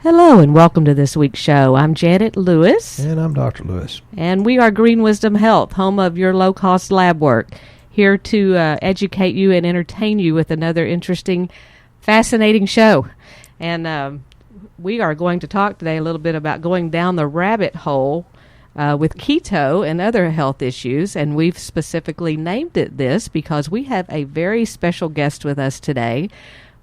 Hello and welcome to this week's show. I'm Janet Lewis. And I'm Dr. Lewis. And we are Green Wisdom Health, home of your low-cost lab work, here to educate you and entertain you with another interesting, fascinating show. And we are going to talk today a little bit about going down the rabbit hole with keto and other health issues. And we've specifically named it this because we have a very special guest with us today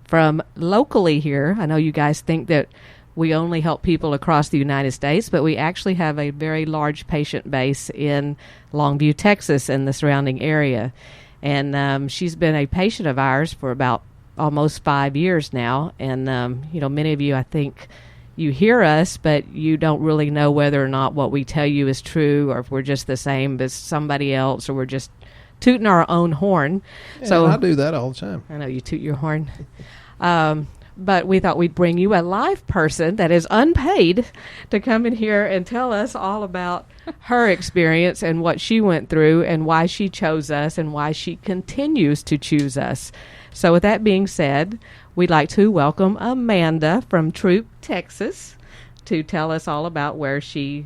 from locally here. I know you guys think that we only help people across the United States, but we actually have a very large patient base in Longview, Texas, and the surrounding area. And she's been a patient of ours for about almost 5 years now. And, many of you, I think, you hear us, but you don't really know whether or not what we tell you is true, or if we're just the same as somebody else, or we're just tooting our own horn. Yeah, so I do that all the time. I know you toot your horn. But we thought we'd bring you a live person that is unpaid to come in here and tell us all about her experience and what she went through and why she chose us and why she continues to choose us. So with that being said, we'd like to welcome Amanda from Troop, Texas, to tell us all about where she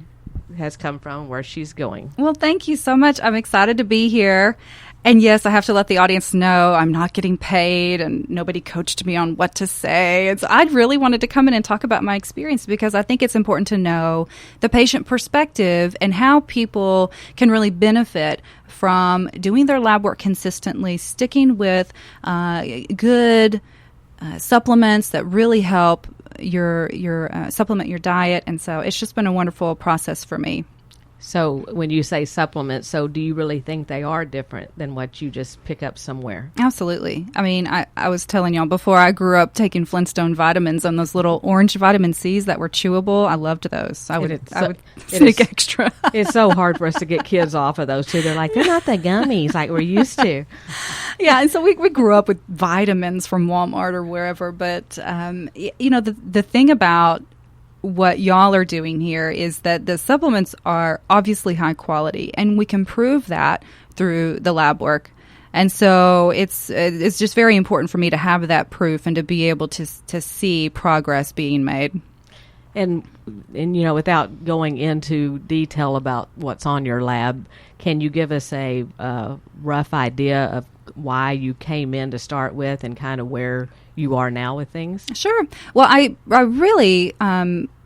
has come from, where she's going. Well, thank you so much. I'm excited to be here. And yes, I have to let the audience know I'm not getting paid and nobody coached me on what to say. I really wanted to come in and talk about my experience because I think it's important to know the patient perspective and how people can really benefit from doing their lab work consistently, sticking with good supplements that really help your supplement your diet. And so it's just been a wonderful process for me. So when you say supplements, so do you really think they are different than what you just pick up somewhere? Absolutely. I mean, I was telling y'all before, I grew up taking Flintstone vitamins and those little orange vitamin C's that were chewable. I loved those. I would sneak extra. It's so hard for us to get kids off of those, too. They're like, they're not the gummies like we're used to. Yeah, and so we grew up with vitamins from Walmart or wherever. But, the thing about what y'all are doing here is that the supplements are obviously high quality, and we can prove that through the lab work. And so it's just very important for me to have that proof and to be able to see progress being made. And without going into detail about what's on your lab, can you give us a rough idea of why you came in to start with and kind of where you are now with things? Sure. Well, I really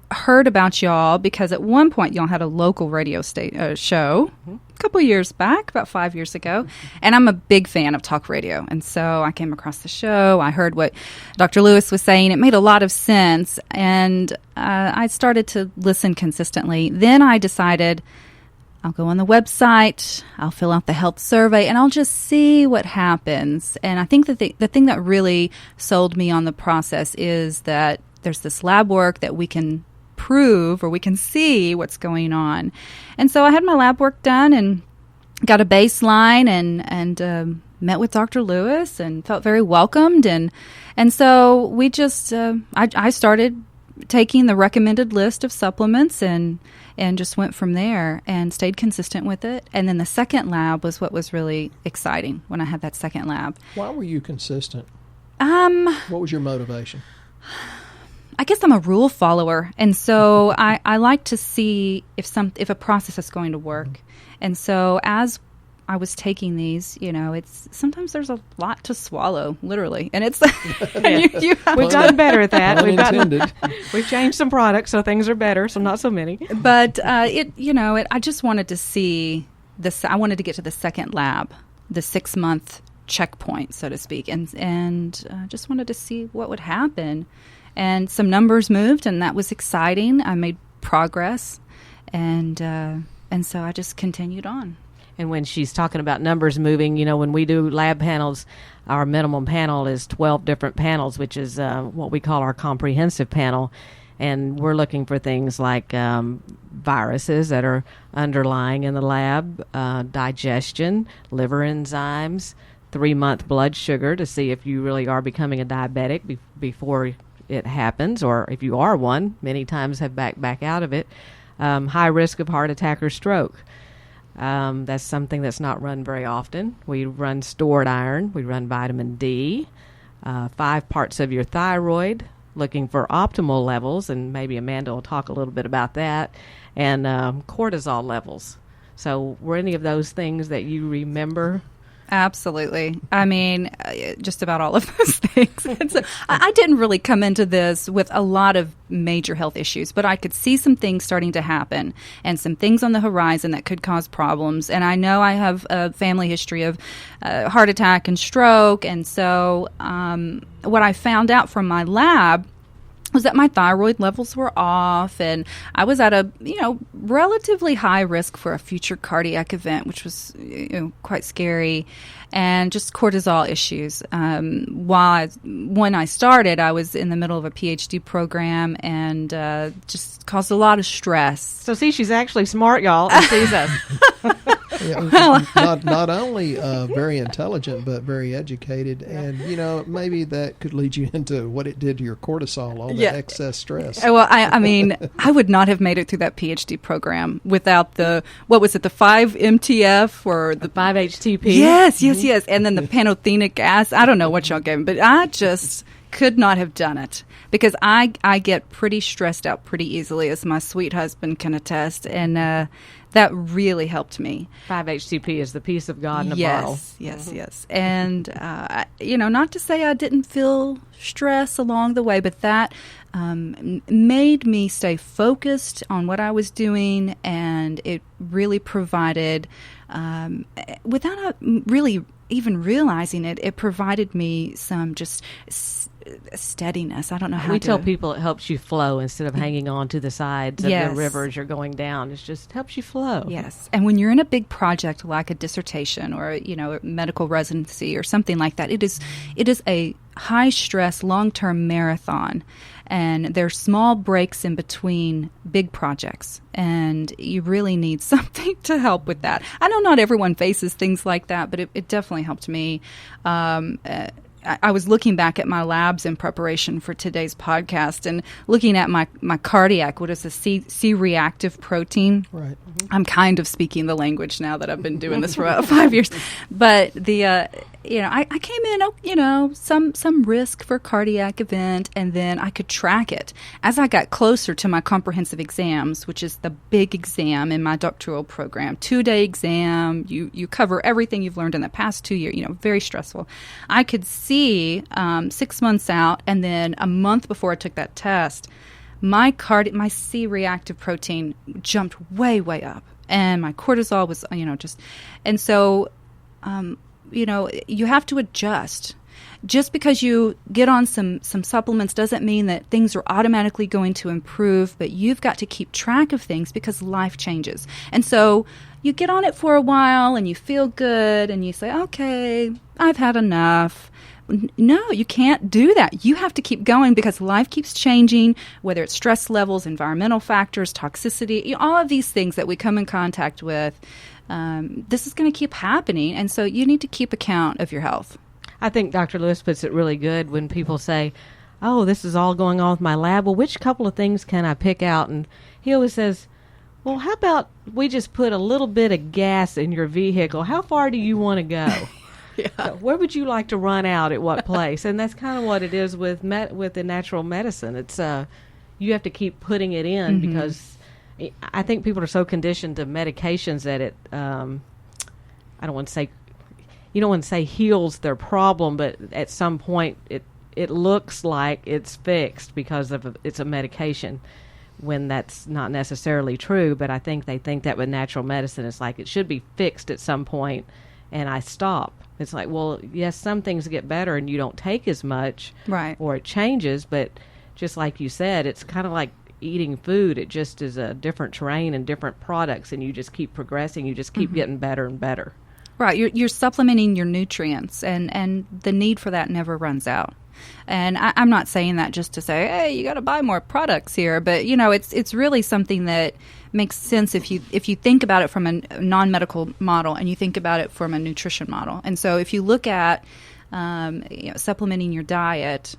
heard about y'all because at one point y'all had a local radio show a couple years back, about 5 years ago, and I'm a big fan of talk radio. And so I came across the show. I heard what Dr. Lewis was saying. It made a lot of sense, and I started to listen consistently. Then I decided I'll go on the website, I'll fill out the health survey, and I'll just see what happens. And I think that the thing that really sold me on the process is that there's this lab work that we can prove or we can see what's going on. And so I had my lab work done and got a baseline and met with Dr. Lewis and felt very welcomed. And so we just, I started taking the recommended list of supplements and just went from there and stayed consistent with it. And then the second lab was what was really exciting when I had that second lab. Why were you consistent? What was your motivation? I guess I'm a rule follower, and so I like to see if a process is going to work. And so as I was taking these, it's sometimes there's a lot to swallow, literally, and it's we've gotten better at that. We've changed some products, so things are better, so not so many. But I just wanted to see this. I wanted to get to the second lab, the 6-month checkpoint, so to speak, and just wanted to see what would happen. And some numbers moved, and that was exciting. I made progress, and so I just continued on. And when she's talking about numbers moving, when we do lab panels, our minimum panel is 12 different panels, which is what we call our comprehensive panel. And we're looking for things like viruses that are underlying in the lab, digestion, liver enzymes, 3-month blood sugar to see if you really are becoming a diabetic before it happens, or if you are one, many times have back out of it. High risk of heart attack or stroke. That's something that's not run very often. We run stored iron. We run vitamin D, 5 parts of your thyroid, looking for optimal levels, and maybe Amanda will talk a little bit about that, and cortisol levels. So were any of those things that you remember? Absolutely. I mean, just about all of those things. And so I didn't really come into this with a lot of major health issues, but I could see some things starting to happen and some things on the horizon that could cause problems. And I know I have a family history of heart attack and stroke. And so what I found out from my lab was that my thyroid levels were off, and I was at a relatively high risk for a future cardiac event, which was quite scary, and just cortisol issues. When I started, I was in the middle of a PhD program, and just caused a lot of stress. So see, she's actually smart, y'all, and sees us. Not only very intelligent, but very educated, and maybe that could lead you into what it did to your cortisol, all the excess stress. Well, I mean, I would not have made it through that PhD program without the 5-MTF or the 5-HTP. Yes, and then the pantothenic acid. I don't know what y'all gave me, but I just could not have done it because I get pretty stressed out pretty easily, as my sweet husband can attest, and that really helped me. 5-HTP is the peace of God in a bottle. Yes. And, not to say I didn't feel stress along the way, but that made me stay focused on what I was doing, and it really provided, without really even realizing it, it provided me some just steadiness. I don't know how we tell people it helps you flow instead of hanging on to the sides of the river as you're going down. It just helps you flow. Yes. And when you're in a big project like a dissertation or a medical residency or something like that, it is a high stress long-term marathon, and there's small breaks in between big projects, and you really need something to help with that. I know not everyone faces things like that, but it definitely helped me. I was looking back at my labs in preparation for today's podcast and looking at my cardiac, what is a C-reactive protein. Right. Mm-hmm. I'm kind of speaking the language now that I've been doing this for about 5 years. But I came in, some risk for cardiac event, and then I could track it. As I got closer to my comprehensive exams, which is the big exam in my doctoral program, 2-day exam, you cover everything you've learned in the past 2 years, very stressful. I could see 6 months out, and then a month before I took that test, my C-reactive protein jumped way, way up, and my cortisol was, and so, you have to adjust. Just because you get on some supplements doesn't mean that things are automatically going to improve, but you've got to keep track of things because life changes. And so you get on it for a while and you feel good and you say, okay, I've had enough. No, you can't do that. You have to keep going because life keeps changing, whether it's stress levels, environmental factors, toxicity, all of these things that we come in contact with. This is going to keep happening, and so you need to keep account of your health. I think Dr. Lewis puts it really good when people say, oh, this is all going on with my lab. Well, which couple of things can I pick out? And he always says, well, how about we just put a little bit of gas in your vehicle? How far do you want to go? So where would you like to run out at what place? And that's kind of what it is with the natural medicine. It's you have to keep putting it in because I think people are so conditioned to medications that it I don't want to say you don't want to say heals their problem, but at some point it looks like it's fixed because it's a medication, when that's not necessarily true. But I think they think that with natural medicine, it's like it should be fixed at some point, and I stop. It's like, well, yes, some things get better and you don't take as much, right? Or it changes, but just like you said, it's kind of like eating food. It just is a different terrain and different products, and you just keep progressing. You just keep getting better and better. Right. You're supplementing your nutrients, and the need for that never runs out. And I'm not saying that just to say, hey, you got to buy more products here, but it's really something that makes sense if you think about it from a non-medical model and you think about it from a nutrition model. And so if you look at supplementing your diet,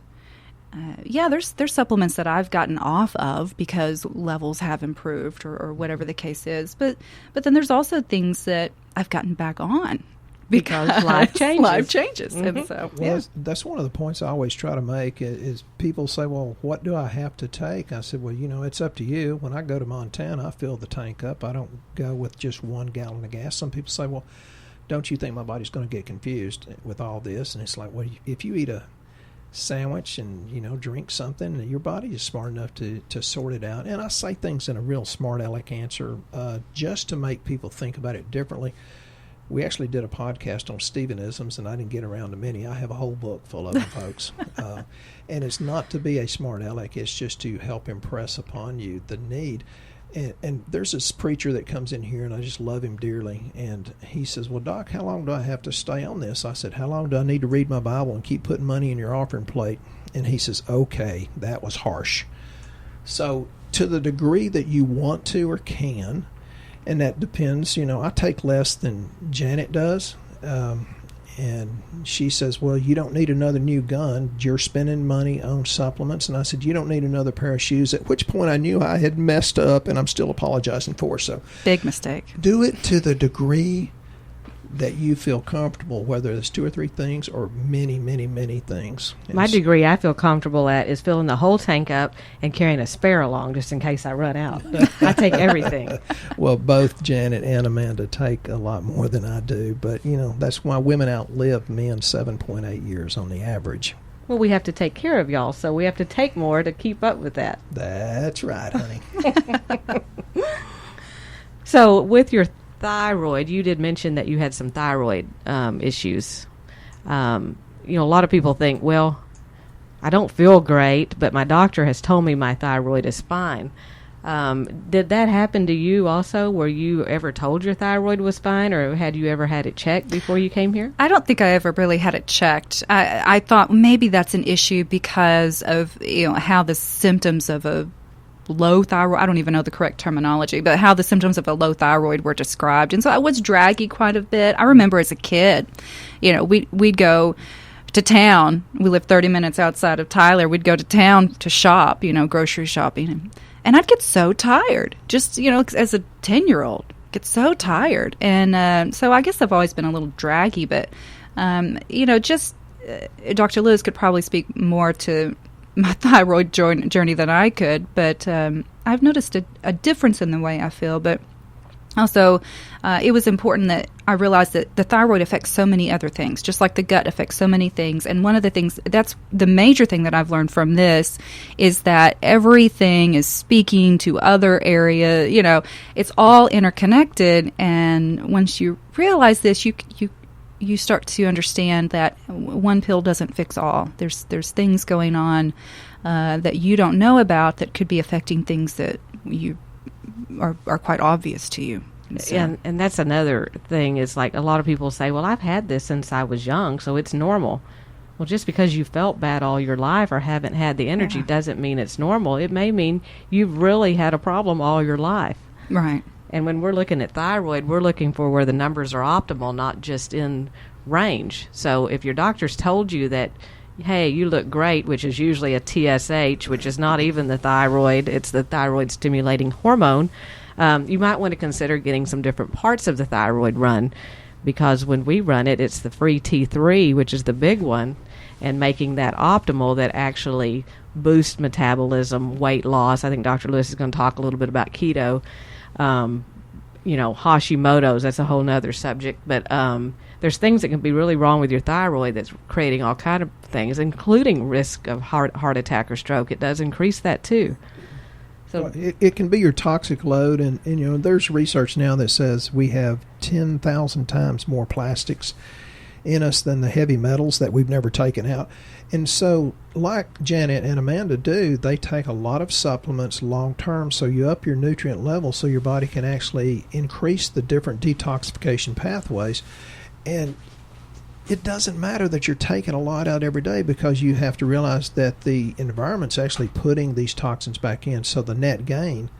there's supplements that I've gotten off of because levels have improved or whatever the case is. But then there's also things that I've gotten back on Because life changes. Life changes. And so, Well, that's one of the points I always try to make is people say, well, what do I have to take? I said, well, it's up to you. When I go to Montana, I fill the tank up. I don't go with just 1 gallon of gas. Some people say, well, don't you think my body's going to get confused with all this? And it's like, well, if you eat a sandwich and, drink something, your body is smart enough to sort it out. And I say things in a real smart aleck answer just to make people think about it differently. We actually did a podcast on Stevenisms, and I didn't get around to many. I have a whole book full of them, folks. And it's not to be a smart aleck. It's just to help impress upon you the need. And there's this preacher that comes in here, and I just love him dearly. And he says, well, Doc, how long do I have to stay on this? I said, how long do I need to read my Bible and keep putting money in your offering plate? And he says, okay, that was harsh. So to the degree that you want to or can, and that depends, I take less than Janet does. And she says, well, you don't need another new gun. You're spending money on supplements. And I said, you don't need another pair of shoes, at which point I knew I had messed up, and I'm still apologizing for. So big mistake. Do it to the degree that you feel comfortable, whether it's 2 or 3 things or many, many, many things. My degree I feel comfortable at is filling the whole tank up and carrying a spare along just in case I run out. I take everything. Well, both Janet and Amanda take a lot more than I do, but, that's why women outlive men 7.8 years on the average. Well, we have to take care of y'all, so we have to take more to keep up with that. That's right, honey. So with your thyroid, you did mention that you had some thyroid issues. A lot of people think, well, I don't feel great, but my doctor has told me my thyroid is fine. Did that happen to you also? Were you ever told your thyroid was fine, or had you ever had it checked before you came here? I don't think I ever really had it checked. I thought maybe that's an issue because of how the symptoms of a low thyroid, I don't even know the correct terminology, but how the symptoms of a low thyroid were described. And so I was draggy quite a bit. I remember as a kid, we'd go to town. We lived 30 minutes outside of Tyler. We'd go to town to shop, grocery shopping. And I'd get so tired, just, as a 10-year-old, get so tired. And so I guess I've always been a little draggy, but, Dr. Lewis could probably speak more to my thyroid journey than I could, but I've noticed a difference in the way I feel. But also, it was important that I realized that the thyroid affects so many other things, just like the gut affects so many things. And one of the things, that's the major thing that I've learned from this, is that everything is speaking to other area. It's all interconnected. And once you realize this, you start to understand that one pill doesn't fix all. There's things going on that you don't know about that could be affecting things that you are quite obvious to you. So. And that's another thing is like a lot of people say, well, I've had this since I was young, so it's normal. Well, just because you felt bad all your life or haven't had the energy doesn't mean it's normal. It may mean you've really had a problem all your life. Right. And when we're looking at thyroid, we're looking for where the numbers are optimal, not just in range. So if your doctor's told you that, hey, you look great, which is usually a TSH, which is not even the thyroid, it's the thyroid stimulating hormone, you might want to consider getting some different parts of the thyroid run, because when we run it, it's the free T3, which is the big one, and making that optimal that actually boosts metabolism, weight loss. I think Dr. Lewis is going to talk a little bit about keto. Hashimotoes, that's a whole nother subject, but there's things that can be really wrong with your thyroid that's creating all kind of things, including risk of heart attack or stroke. It does increase that too. So well, it can be your toxic load, and there's research now that says we have 10,000 times more plastics in us than the heavy metals that we've never taken out. And so, like Janet and Amanda do, they take a lot of supplements long term, so you up your nutrient level so your body can actually increase the different detoxification pathways. And it doesn't matter that you're taking a lot out every day, because you have to realize that the environment's actually putting these toxins back in. So the net gain,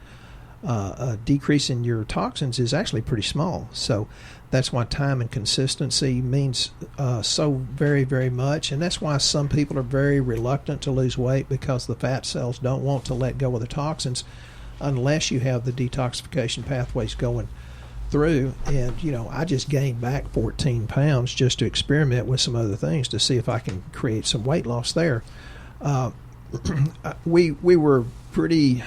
decrease in your toxins is actually pretty small. So that's why time and consistency means so very, very much. And that's why some people are very reluctant to lose weight, because the fat cells don't want to let go of the toxins unless you have the detoxification pathways going through, and I just gained back 14 pounds just to experiment with some other things to see if I can create some weight loss there. We were pretty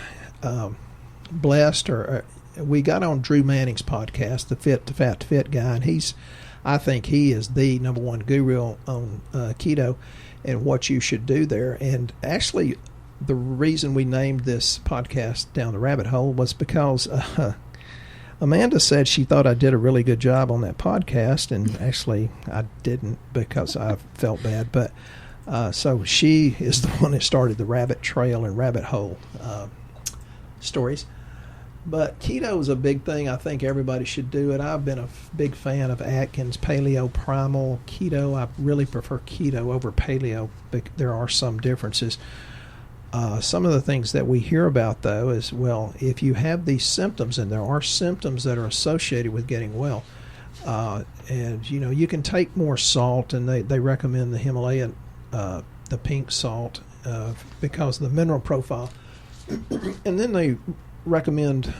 blessed, or we got on Drew Manning's podcast, the Fat to Fit guy, and I think he is the number one guru on keto and what you should do there. And actually, the reason we named this podcast Down the Rabbit Hole was because Amanda said she thought I did a really good job on that podcast, and actually I didn't because I felt bad. But so she is the one that started the rabbit trail and rabbit hole stories. But keto is a big thing. I think everybody should do it. I've been a big fan of Atkins, Paleo, Primal, Keto. I really prefer Keto over Paleo, but there are some differences. Some of the things that we hear about, though, is, well, if you have these symptoms, and there are symptoms that are associated with getting well, and, you can take more salt, and they recommend the Himalayan, the pink salt, because of the mineral profile. And then they recommend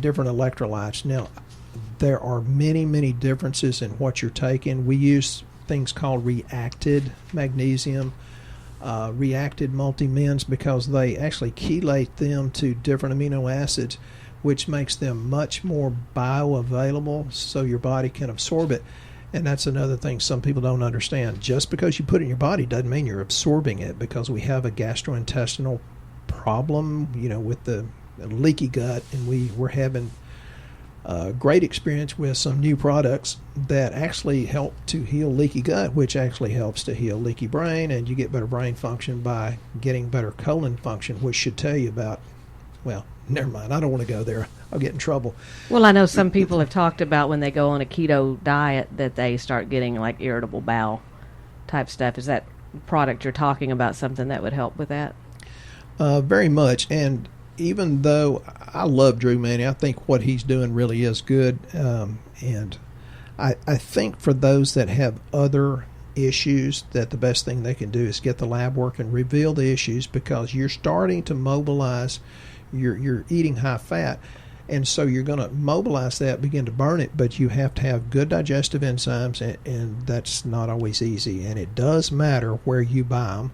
different electrolytes. Now, there are many, many differences in what you're taking. We use things called reacted magnesium, reacted multi-mins, because they actually chelate them to different amino acids, which makes them much more bioavailable so your body can absorb it. And that's another thing some people don't understand. Just because you put it in your body doesn't mean you're absorbing it, because we have a gastrointestinal problem, with the leaky gut, and we're having great experience with some new products that actually help to heal leaky gut, which actually helps to heal leaky brain, and you get better brain function by getting better colon function, which should tell you about, well, never mind, I don't want to go there. I'll get in trouble. Well, I know some people have talked about when they go on a keto diet that they start getting like irritable bowel type stuff. Is that product you're talking about something that would help with that? Very much. And even though I love Drew Manning, I think what he's doing really is good. And I think for those that have other issues, that the best thing they can do is get the lab work and reveal the issues, because you're starting to mobilize, you're eating high fat. And so you're going to mobilize that, begin to burn it, but you have to have good digestive enzymes, and that's not always easy. And it does matter where you buy them.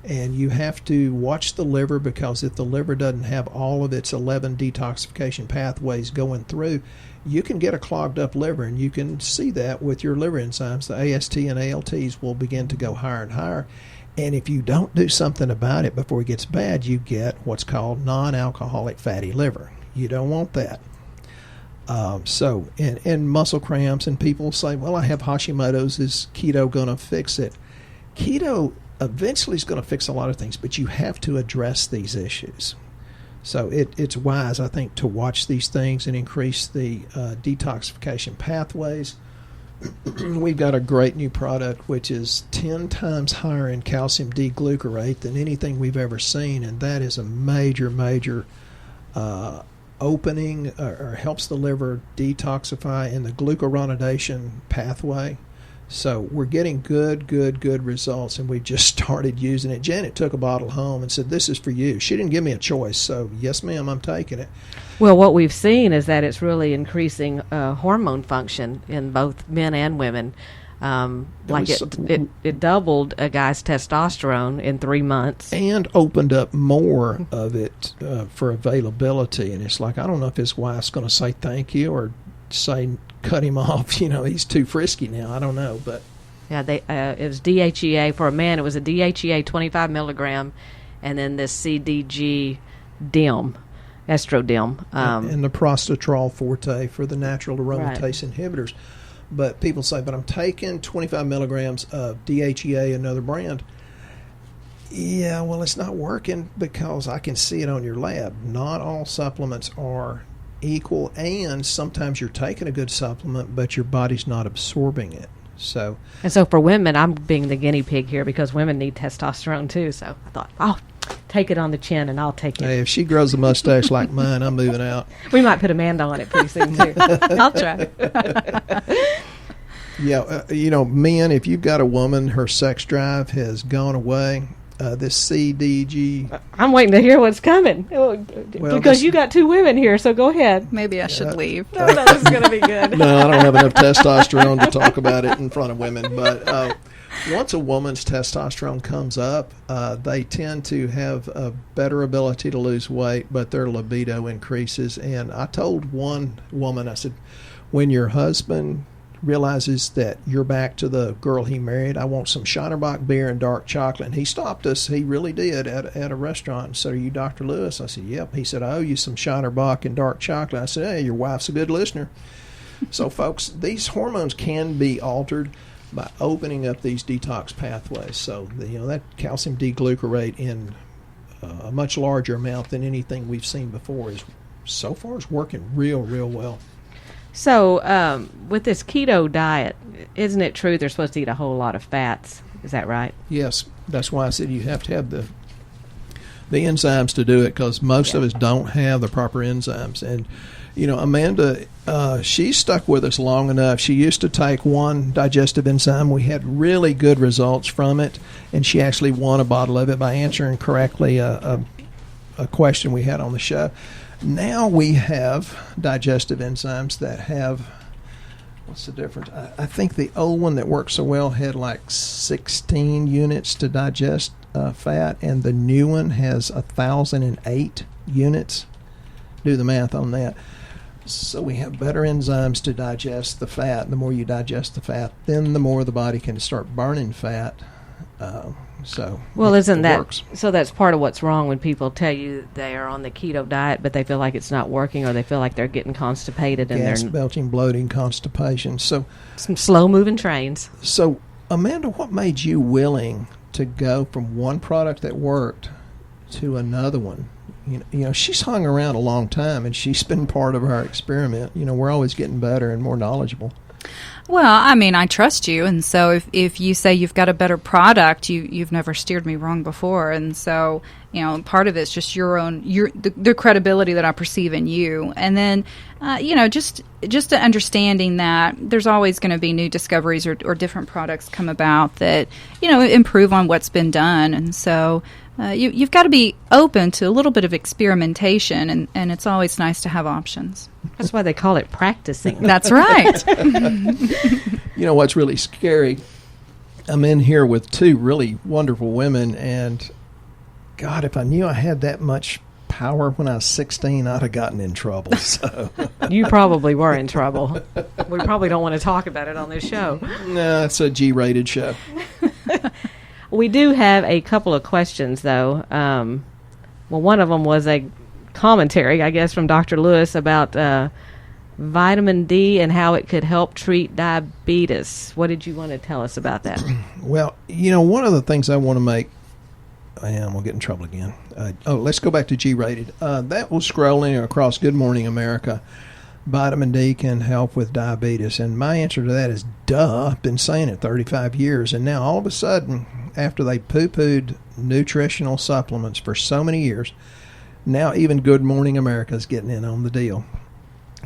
And you have to watch the liver, because if the liver doesn't have all of its 11 detoxification pathways going through, you can get a clogged up liver, and you can see that with your liver enzymes. The AST and ALTs will begin to go higher and higher. And if you don't do something about it before it gets bad, you get what's called non-alcoholic fatty liver. You don't want that. And muscle cramps, and people say, well, I have Hashimotoes. Is keto going to fix it? Keto eventually is going to fix a lot of things, but you have to address these issues. So it's wise, I think, to watch these things and increase the detoxification pathways. We've got a great new product which is 10 times higher in calcium D-glucarate than anything we've ever seen, and that is a major, major opening, or helps the liver detoxify in the glucuronidation pathway. So we're getting good results, and we just started using it. Janet took a bottle home and said, this is for you. She didn't give me a choice, so yes, ma'am, I'm taking it. Well, what we've seen is that it's really increasing hormone function in both men and women. It doubled a guy's testosterone in 3 months. And opened up more of it for availability. And it's like, I don't know if his wife's going to say thank you or say cut him off. He's too frisky now. I don't know, but yeah, it was DHEA for a man. It was a DHEA 25 milligram, and then this CDG DIM, estrodim, and the prostatrol forte for the natural aromatase inhibitors. But people say, but I'm taking 25 milligrams of DHEA, another brand. Yeah, well, it's not working, because I can see it on your lab. Not all supplements are equal, and sometimes you're taking a good supplement, but your body's not absorbing it. So for women, I'm being the guinea pig here, because women need testosterone too. So I thought, I'll take it on the chin, and I'll take it. Hey, if she grows a mustache like mine, I'm moving out. We might put Amanda on it pretty soon too. I'll try. Yeah, men, if you've got a woman, her sex drive has gone away, this CDG. I'm waiting to hear what's coming because you got two women here, so go ahead. Maybe I should leave. No, this is going to be good. No, I don't have enough testosterone to talk about it in front of women. But once a woman's testosterone comes up, they tend to have a better ability to lose weight, but their libido increases. And I told one woman, I said, when your husband realizes that you're back to the girl he married, I want some Shinerbach beer and dark chocolate. And he stopped us. He really did at a restaurant and said, "Are you Dr. Lewis?" I said, "Yep." He said, "I owe you some Shinerbach and dark chocolate." I said, "Hey, your wife's a good listener." So, folks, these hormones can be altered by opening up these detox pathways. So, that calcium D-glucarate in a much larger amount than anything we've seen before is working real well. So, with this keto diet, isn't it true they're supposed to eat a whole lot of fats? Is that right? Yes. That's why I said you have to have the enzymes to do it, because most of us don't have the proper enzymes. And, Amanda, she's stuck with us long enough. She used to take one digestive enzyme. We had really good results from it, and she actually won a bottle of it by answering correctly a question we had on the show. Now we have digestive enzymes that have, what's the difference? I think the old one that worked so well had like 16 units to digest fat, and the new one has 1,008 units. Do the math on that. So we have better enzymes to digest the fat. The more you digest the fat, then the more the body can start burning fat. Isn't that works. So? That's part of what's wrong when people tell you they are on the keto diet, but they feel like it's not working, or they feel like they're getting constipated and gas, belching, bloating, constipation. So some slow-moving trains. So, Amanda, what made you willing to go from one product that worked to another one? She's hung around a long time, and she's been part of our experiment. We're always getting better and more knowledgeable. Well, I trust you, and so if you say you've got a better product, you've never steered me wrong before, and so part of it's just the credibility that I perceive in you, and then just understanding that there's always going to be new discoveries or different products come about that improve on what's been done, and so you've got to be open to a little bit of experimentation, and it's always nice to have options. That's why they call it practicing. That's right. What's really scary? I'm in here with two really wonderful women, and God, if I knew I had that much power when I was 16, I'd have gotten in trouble. So you probably were in trouble. We probably don't want to talk about it on this show. No, it's a G-rated show. We do have a couple of questions, though. One of them was a commentary, I guess, from Dr. Lewis about vitamin D and how it could help treat diabetes. What did you want to tell us about that? Well, one of the things I want to make, and we'll get in trouble again. Let's go back to G-rated. That was scrolling across Good Morning America. Vitamin D can help with diabetes, and my answer to that is duh. I've been saying it 35 years, and now all of a sudden, after they poo-pooed nutritional supplements for so many years, now even Good Morning America is getting in on the deal.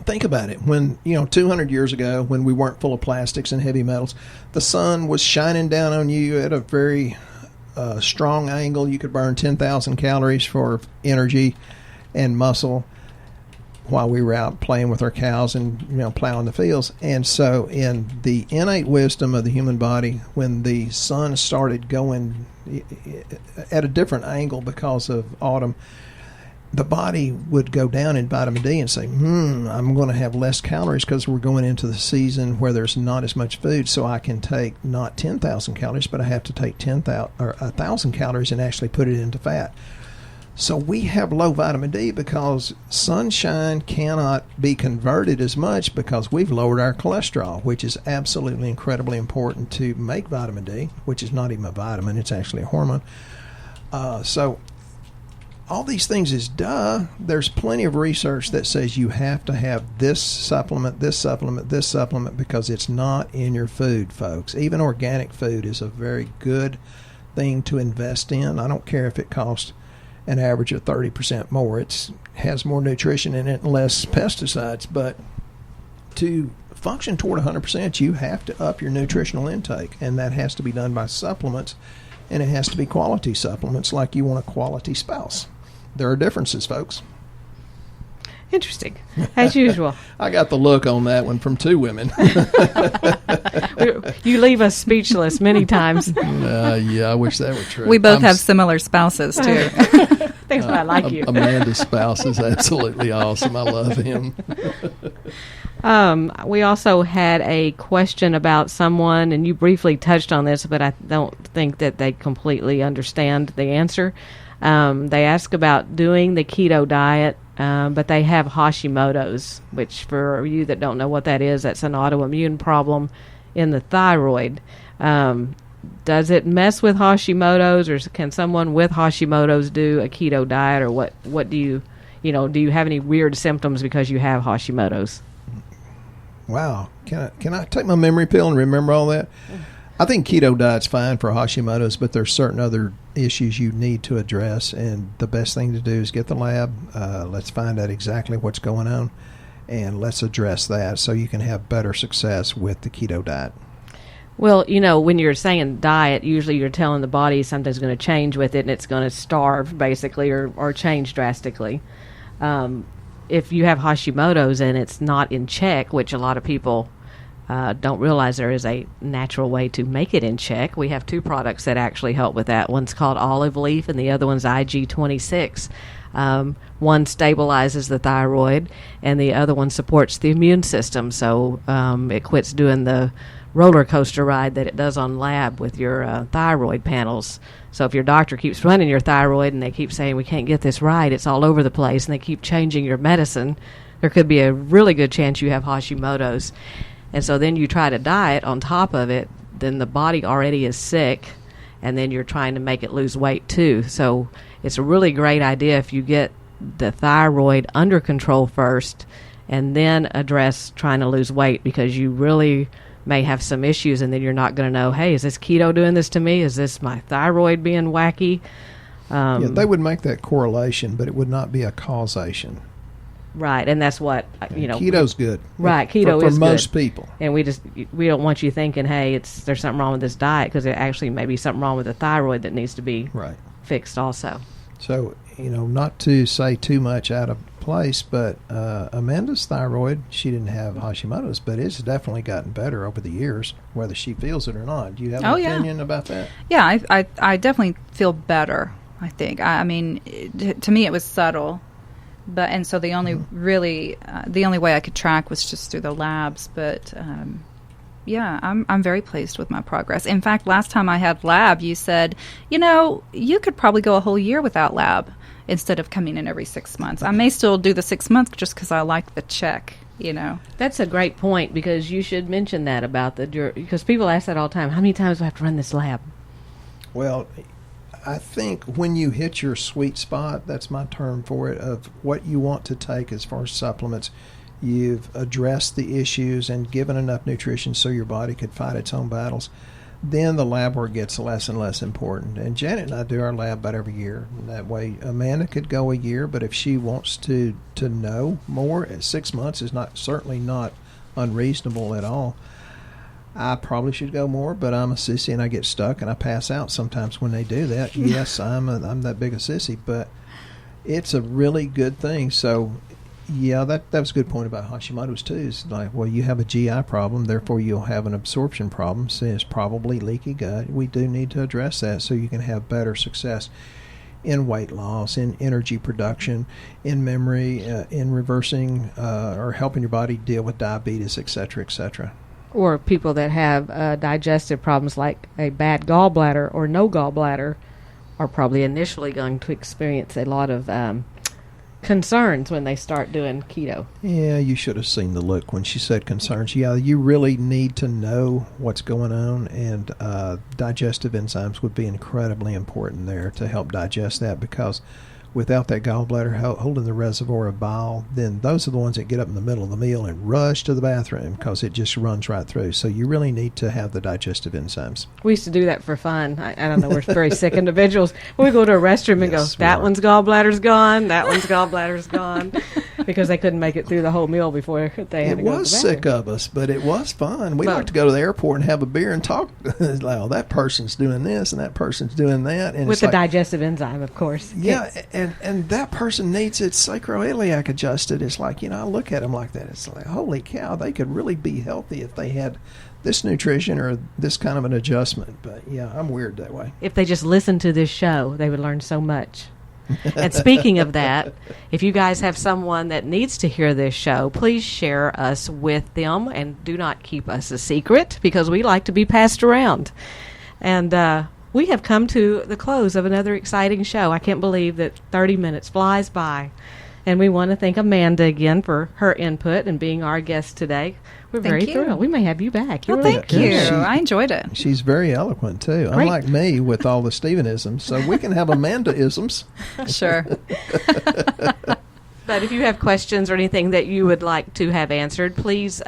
Think about it. When 200 years ago, when we weren't full of plastics and heavy metals, the sun was shining down on you at a very strong angle. You could burn 10,000 calories for energy and muscle while we were out playing with our cows and plowing the fields. And so in the innate wisdom of the human body, when the sun started going at a different angle because of autumn, the body would go down in vitamin D and say, I'm going to have less calories because we're going into the season where there's not as much food, so I can take not 10,000 calories, but I have to take 10,000 or 1,000 calories and actually put it into fat. So we have low vitamin D because sunshine cannot be converted as much because we've lowered our cholesterol, which is absolutely incredibly important to make vitamin D, which is not even a vitamin, it's actually a hormone. So all these things is duh. There's plenty of research that says you have to have this supplement, this supplement, this supplement because it's not in your food, folks. Even organic food is a very good thing to invest in. I don't care if it costs an average of 30% more. It has more nutrition in it and less pesticides, but to function toward 100%, you have to up your nutritional intake, and that has to be done by supplements and it has to be quality supplements like you want a quality spouse. There are differences, folks. Interesting, as usual. I got the look on that one from two women. You leave us speechless many times. Yeah, I wish that were true. We both have similar spouses, too. That's why I like you. Amanda's spouse is absolutely awesome. I love him. We also had a question about someone, and you briefly touched on this, but I don't think that they completely understand the answer. They ask about doing the keto diet, but they have Hashimotoes, which for you that don't know what that is, that's an autoimmune problem in the thyroid. Does it mess with Hashimotoes, or can someone with Hashimotoes do a keto diet, or what do you have any weird symptoms because you have Hashimotoes? Wow. Can I take my memory pill and remember all that? I think keto diet's fine for Hashimoto's, but there's certain other issues you need to address, and the best thing to do is get the lab. Let's find out exactly what's going on, and let's address that so you can have better success with the keto diet. Well, when you're saying diet, usually you're telling the body something's going to change with it, and it's going to starve, basically, or change drastically. If you have Hashimoto's and it's not in check, which a lot of people don't realize there is a natural way to make it in check. We have two products that actually help with that. One's called Olive Leaf, and the other one's IG-26. One stabilizes the thyroid, and the other one supports the immune system, so it quits doing the roller coaster ride that it does on lab with your thyroid panels. So if your doctor keeps running your thyroid and they keep saying, we can't get this right, it's all over the place, and they keep changing your medicine, there could be a really good chance you have Hashimoto's. And so then you try to diet on top of it, then the body already is sick, and then you're trying to make it lose weight too. So it's a really great idea if you get the thyroid under control first and then address trying to lose weight, because you really may have some issues, and then you're not going to know, hey, is this keto doing this to me? Is this my thyroid being wacky? They would make that correlation, but it would not be a causation. Right, and that's what, Keto's good. Right, keto is for good. most people. And we don't want you thinking, hey, there's something wrong with this diet, because there actually may be something wrong with the thyroid that needs to be fixed also. So, not to say too much out of place, but Amanda's thyroid, she didn't have Hashimoto's, but it's definitely gotten better over the years, whether she feels it or not. Do you have an opinion about that? Yeah, I definitely feel better, I think. I mean, to me it was subtle. And so the only the only way I could track was just through the labs. But I'm very pleased with my progress. In fact, last time I had lab, you said, you could probably go a whole year without lab instead of coming in every 6 months. I may still do the 6 months just because I like the check. That's a great point, because you should mention that about because people ask that all the time. How many times do I have to run this lab? Well, I think when you hit your sweet spot, that's my term for it, of what you want to take as far as supplements, you've addressed the issues and given enough nutrition so your body could fight its own battles, then the lab work gets less and less important. And Janet and I do our lab about every year. And that way, Amanda could go a year, but if she wants to know more, 6 months is certainly not unreasonable at all. I probably should go more, but I'm a sissy and I get stuck and I pass out sometimes when they do that. Yes, I'm that big a sissy, but it's a really good thing. So, yeah, that was a good point about Hashimoto's too. It's like, well, you have a GI problem, therefore you'll have an absorption problem. So it's probably leaky gut. We do need to address that so you can have better success in weight loss, in energy production, in memory, in reversing or helping your body deal with diabetes, et cetera, et cetera. Or people that have digestive problems like a bad gallbladder or no gallbladder are probably initially going to experience a lot of concerns when they start doing keto. Yeah, you should have seen the look when she said concerns. Yeah, you really need to know what's going on, and digestive enzymes would be incredibly important there to help digest that, because without that gallbladder holding the reservoir of bile, then those are the ones that get up in the middle of the meal and rush to the bathroom because it just runs right through. So you really need to have the digestive enzymes. We used to do that for fun. I don't know, we're very sick individuals. We go to a restroom and go, that one's gallbladder's gone, that one's gallbladder's gone. because they couldn't make it through the whole meal before they had It to go to was the sick bathroom. of us, but it was fun. We But- like to go to the airport and have a beer and talk. Like, oh, that person's doing this and that person's doing that. And With it's the like, digestive enzyme, of course. yeah, and that person needs its sacroiliac adjusted. It's like, I look at them like that. It's like, holy cow, they could really be healthy if they had this nutrition or this kind of an adjustment. But yeah, I'm weird that way. If they just listened to this show, they would learn so much. And speaking of that, if you guys have someone that needs to hear this show, please share us with them and do not keep us a secret because we like to be passed around. And we have come to the close of another exciting show. I can't believe that 30 minutes flies by. And we want to thank Amanda again for her input and being our guest today. We're Thank very you. thrilled. We may have you back. Well, You're thank good. you. She- I enjoyed it. She's very eloquent, too. Great. Unlike me with all the Stephenisms. So we can have Amanda-isms. Sure. But if you have questions or anything that you would like to have answered, please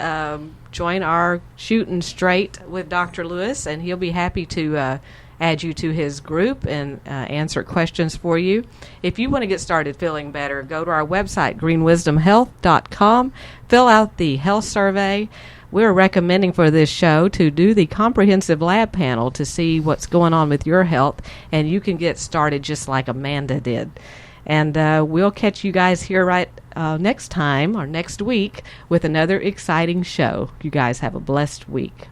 join our Shooting Straight with Dr. Lewis, and he'll be happy to add you to his group and answer questions for you. If you want to get started feeling better, go to our website, greenwisdomhealth.com, fill out the health survey. We're recommending for this show to do the comprehensive lab panel to see what's going on with your health, and you can get started just like Amanda did. And we'll catch you guys here right next time or next week with another exciting show. You guys have a blessed week.